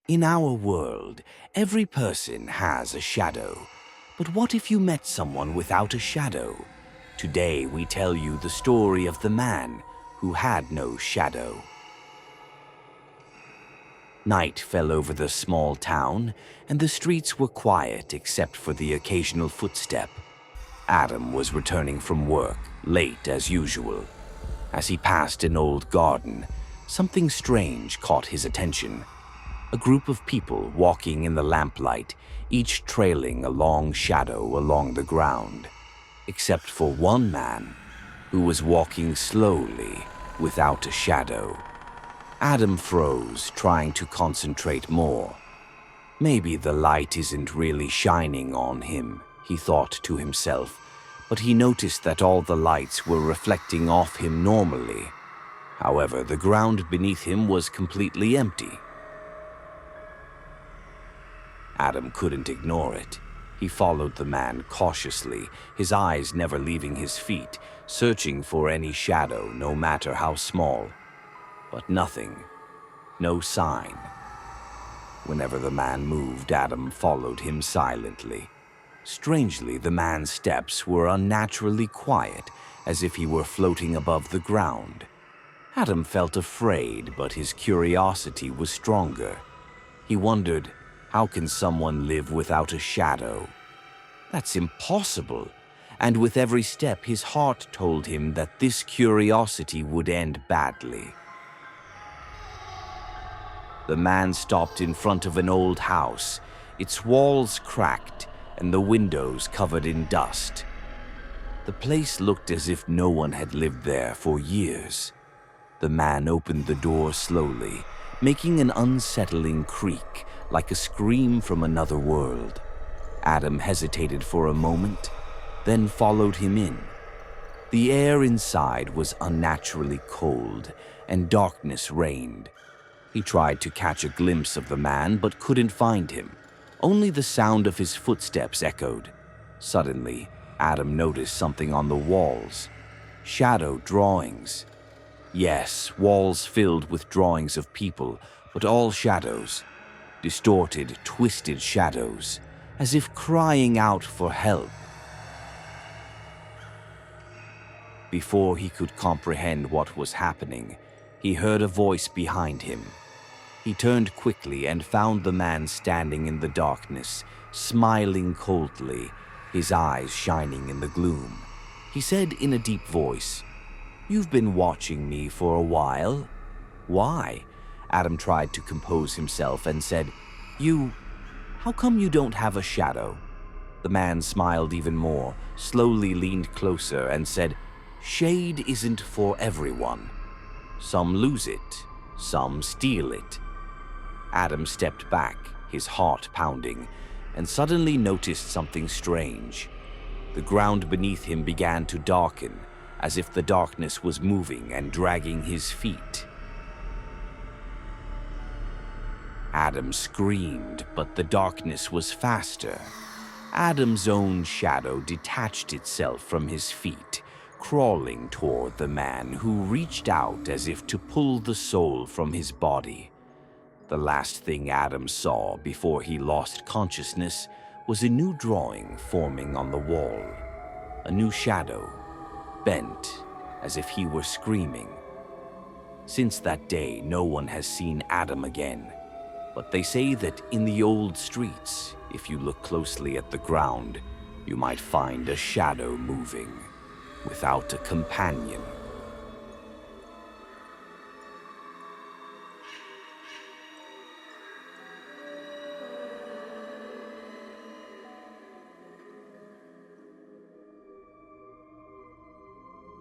In our world, every person has a shadow. But what if you met someone without a shadow? Today we tell you the story of the man who had no shadow. Night fell over the small town, and the streets were quiet except for the occasional footstep. Adam was returning from work, late as usual. As he passed an old garden, something strange caught his attention. A group of people walking in the lamplight, each trailing a long shadow along the ground, except for one man who was walking slowly without a shadow. Adam froze, trying to concentrate more. Maybe the light isn't really shining on him, he thought to himself, but he noticed that all the lights were reflecting off him normally. However, the ground beneath him was completely empty. Adam couldn't ignore it. He followed the man cautiously, his eyes never leaving his feet, searching for any shadow, no matter how small. But nothing. No sign. Whenever the man moved, Adam followed him silently. Strangely, the man's steps were unnaturally quiet, as if he were floating above the ground. Adam felt afraid, but his curiosity was stronger. He wondered, how can someone live without a shadow? That's impossible. And with every step, his heart told him that this curiosity would end badly. The man stopped in front of an old house, its walls cracked and the windows covered in dust. The place looked as if no one had lived there for years. The man opened the door slowly, making an unsettling creak, like a scream from another world. Adam hesitated for a moment, then followed him in. The air inside was unnaturally cold, and darkness reigned. He tried to catch a glimpse of the man, but couldn't find him. Only the sound of his footsteps echoed. Suddenly, Adam noticed something on the walls. Shadow drawings. Yes, walls filled with drawings of people, but all shadows. Distorted, twisted shadows, as if crying out for help. Before he could comprehend what was happening, he heard a voice behind him. He turned quickly and found the man standing in the darkness, smiling coldly, his eyes shining in the gloom. He said in a deep voice, "You've been watching me for a while. Why?" Adam tried to compose himself and said, How come you don't have a shadow?" The man smiled even more, slowly leaned closer and said, "Shade isn't for everyone. Some lose it, some steal it." Adam stepped back, his heart pounding, and suddenly noticed something strange. The ground beneath him began to darken, as if the darkness was moving and dragging his feet. Adam screamed, but the darkness was faster. Adam's own shadow detached itself from his feet, crawling toward the man, who reached out as if to pull the soul from his body. The last thing Adam saw before he lost consciousness was a new drawing forming on the wall. A new shadow, bent as if he were screaming. Since that day, no one has seen Adam again. But they say that in the old streets, if you look closely at the ground, you might find a shadow moving, without a companion.